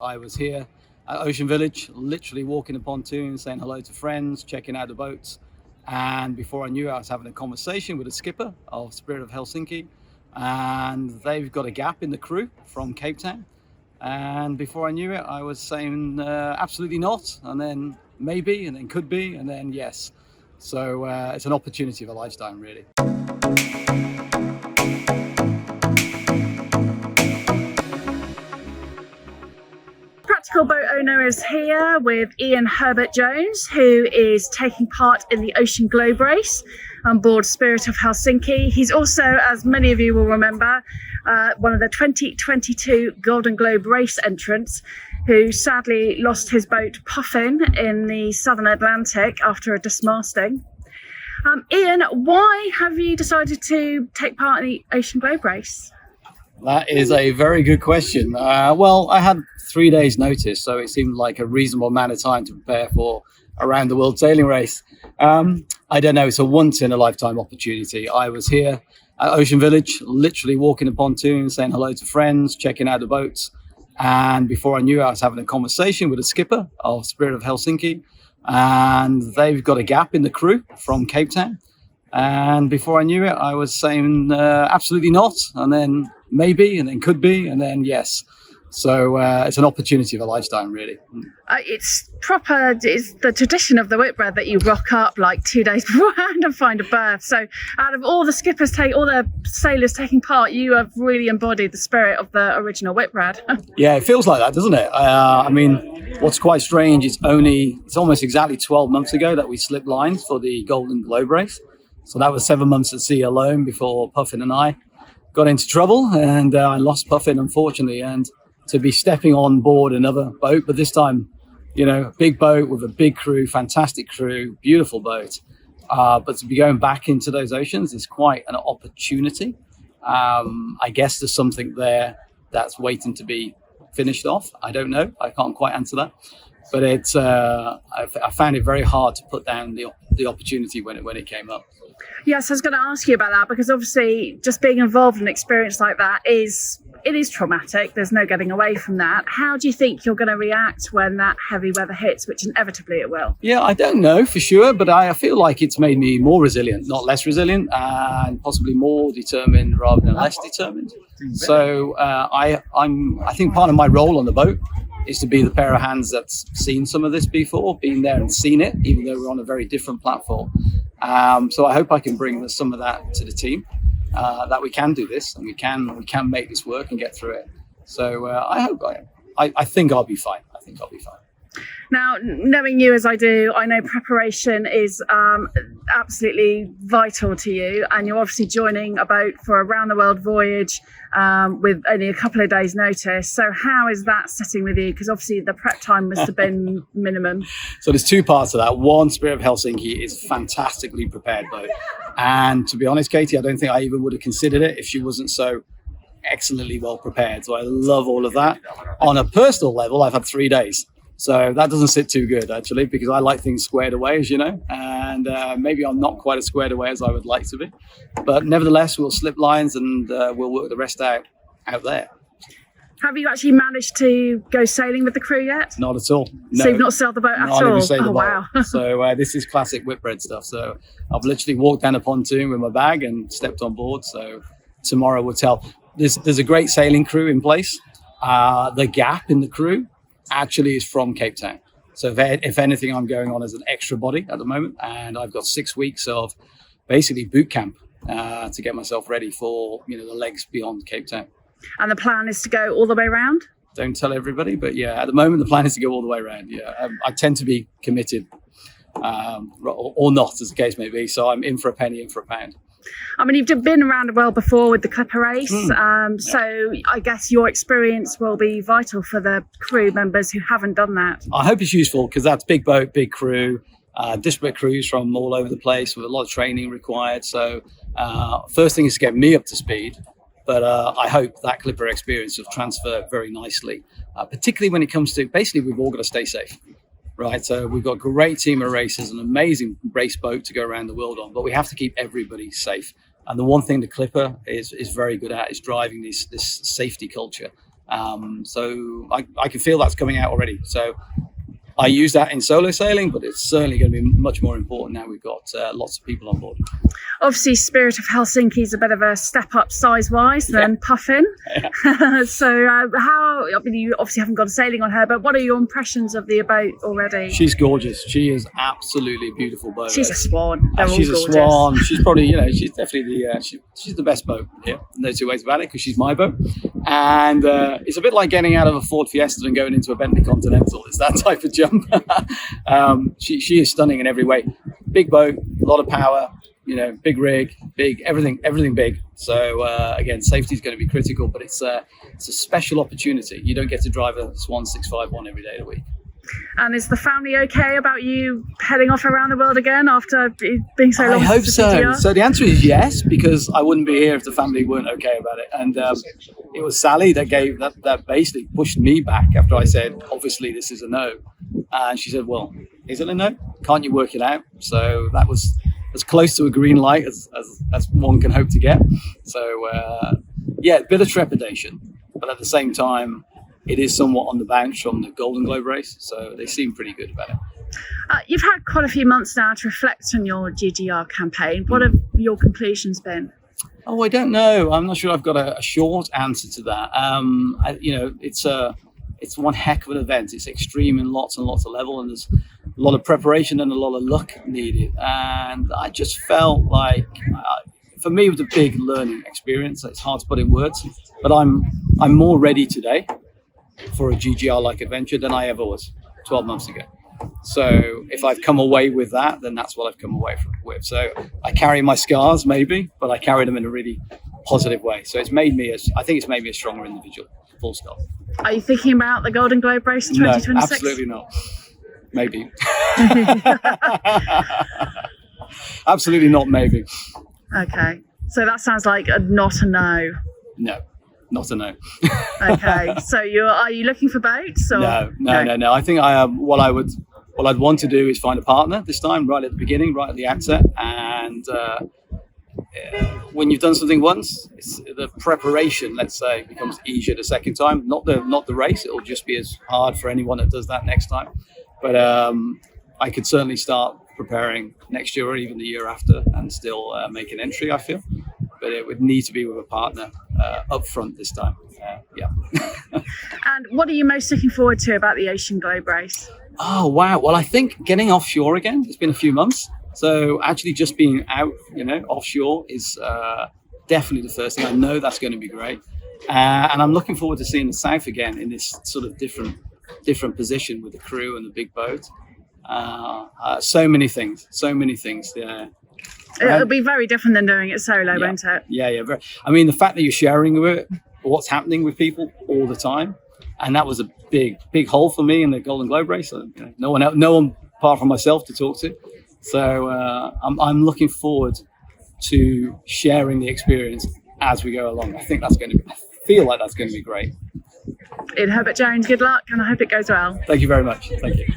I was here at Ocean Village, literally walking the pontoon, saying hello to friends, checking out the boats. And before I knew it, I was having a conversation with the skipper of Spirit of Helsinki. And they've got a gap in the crew from Cape Town. And before I knew it, I was saying absolutely not, and then maybe, and then could be, and then yes. So it's an opportunity of a lifetime, really. Practical Boat Owner is here with Ian Herbert-Jones, who is taking part in the Ocean Globe Race on board Spirit of Helsinki. He's also, as many of you will remember, one of the 2022 Golden Globe race entrants who sadly lost his boat Puffin in the Southern Atlantic after a dismasting. Ian, why have you decided to take part in the Ocean Globe Race? That is a very good question. Well, I had 3 days notice, so it seemed like a reasonable amount of time to prepare for a round the world sailing race. I don't know, it's a once in a lifetime opportunity. I was here at Ocean Village, literally walking the pontoon, saying hello to friends, checking out the boats. And before I knew it, I was having a conversation with the skipper of Spirit of Helsinki. And they've got a gap in the crew from Cape Town. And before I knew it, I was saying absolutely not, and then maybe, and then could be, and then yes. So it's an opportunity of a lifetime, really. It's the tradition of the Whitbread that you rock up like 2 days beforehand and find a berth. So out of all the all the sailors taking part, you have really embodied the spirit of the original Whitbread. Yeah, it feels like that, doesn't it? I mean, what's quite strange, it's almost exactly 12 months ago that we slipped lines for the Golden Globe Race. So that was 7 months at sea alone before Puffin and I got into trouble, and I lost Puffin, unfortunately. And to be stepping on board another boat, but this time, a big boat with a big crew, fantastic crew, beautiful boat. But to be going back into those oceans is quite an opportunity. I guess there's something there that's waiting to be finished off. I don't know. I can't quite answer that. But I found it very hard to put down the opportunity when it came up. Yes, I was going to ask you about that, because obviously just being involved in an experience like that is traumatic. There's no getting away from that. How do you think you're going to react when that heavy weather hits, which inevitably it will? Yeah, I don't know for sure, but I feel like it's made me more resilient, not less resilient, and possibly more determined rather than less determined. So I think part of my role on the boat is to be the pair of hands that's seen some of this before, been there and seen it, even though we're on a very different platform. So I hope I can bring some of that to the team, that we can do this and we can make this work and get through it. So I think I'll be fine. Now, knowing you as I do, I know preparation is absolutely vital to you, and you're obviously joining a boat for a round-the-world voyage with only a couple of days' notice. So how is that sitting with you? Because obviously the prep time must have been minimum. So there's two parts to that. One, Spirit of Helsinki is a fantastically prepared boat. And to be honest, Katy, I don't think I even would have considered it if she wasn't so excellently well prepared. So I love all of that. On a personal level, I've had 3 days. So that doesn't sit too good, actually, because I like things squared away, as you know, and maybe I'm not quite as squared away as I would like to be. But nevertheless, we'll slip lines and we'll work the rest out there. Have you actually managed to go sailing with the crew yet? Not at all. No. So you've not sailed the boat at all? Not even sailed the boat. Wow. So this is classic Whitbread stuff. So I've literally walked down a pontoon with my bag and stepped on board. So tomorrow we'll tell. There's a great sailing crew in place. The gap in the crew actually is from Cape Town. So if anything, I'm going on as an extra body at the moment, and I've got 6 weeks of basically boot camp to get myself ready for the legs beyond Cape Town. And the plan is to go all the way around? Don't tell everybody, but yeah, at the moment the plan is to go all the way around. Yeah, I tend to be committed or not, as the case may be. So I'm in for a penny, in for a pound. I mean, you've been around the world before with the Clipper race, so I guess your experience will be vital for the crew members who haven't done that. I hope it's useful, because that's big boat, big crew, disparate crews from all over the place with a lot of training required. So first thing is to get me up to speed, but I hope that Clipper experience will transfer very nicely, particularly when it comes to, basically, we've all got to stay safe. Right, so we've got a great team of racers, an amazing race boat to go around the world on, but we have to keep everybody safe. And the one thing the Clipper is very good at is driving this safety culture. So I can feel that's coming out already. So I use that in solo sailing, but it's certainly going to be much more important now we've got lots of people on board. Obviously, Spirit of Helsinki is a bit of a step up size-wise than Puffin. Yeah. So you obviously haven't gone sailing on her, but what are your impressions of the boat already? She's gorgeous. She is absolutely beautiful boat. She's a swan. She's a swan. She's probably, she's definitely she's the best boat here. No two ways about it, because she's my boat. And it's a bit like getting out of a Ford Fiesta and going into a Bentley Continental. It's that type of jump. She is stunning in every way. Big boat, a lot of power. Big rig, big everything big. So again, safety is going to be critical, but it's a special opportunity. You don't get to drive a Swan 651 every day of the week. And is the family okay about you heading off around the world again after being so long? I hope so. So the answer is yes, because I wouldn't be here if the family weren't okay about it. And it was Sally that basically pushed me back after I said, obviously this is a no. And she said, well, is it a no? Can't you work it out? So that was as close to a green light as one can hope to get. So a bit of trepidation, but at the same time, it is somewhat on the bounce from the Golden Globe race, so they seem pretty good about it. You've had quite a few months now to reflect on your GGR campaign. What have your conclusions been? Oh, I don't know. I'm not sure I've got a short answer to that. It's one heck of an event. It's extreme in lots and lots of level, and there's a lot of preparation and a lot of luck needed. And I just felt like, for me, it was a big learning experience. It's hard to put in words, but I'm more ready today for a GGR-like adventure than I ever was 12 months ago. So if I've come away with that, then that's what I've come away with. So I carry my scars, maybe, but I carry them in a really positive way. So it's made me a stronger individual. Full stop. Are you thinking about the Golden Globe race in 2026? No, absolutely not. Maybe. Absolutely not. Maybe. Okay, so that sounds like not a no. No. Not a no. Okay, so are you looking for boats? Or? No. I think what I'd want to do is find a partner this time, right at the beginning, right at the outset. And when you've done something once, the preparation, let's say, becomes easier the second time. Not the race. It'll just be as hard for anyone that does that next time. But I could certainly start preparing next year or even the year after and still make an entry, I feel. But it would need to be with a partner up front this time. And what are you most looking forward to about the Ocean Globe race? Oh, wow. Well, I think getting offshore again. It's been a few months. So actually just being out, offshore is definitely the first thing. I know that's going to be great. And I'm looking forward to seeing the South again in this sort of different position with the crew and the big boat. So many things. Yeah. It'll be very different than doing it solo, won't it? Yeah. I mean, the fact that you're sharing with what's happening with people all the time, and that was a big hole for me in the Golden Globe race. No one apart from myself to talk to. So I'm looking forward to sharing the experience as we go along. I feel like that's going to be great. Ian Herbert-Jones, good luck, and I hope it goes well. Thank you very much. Thank you.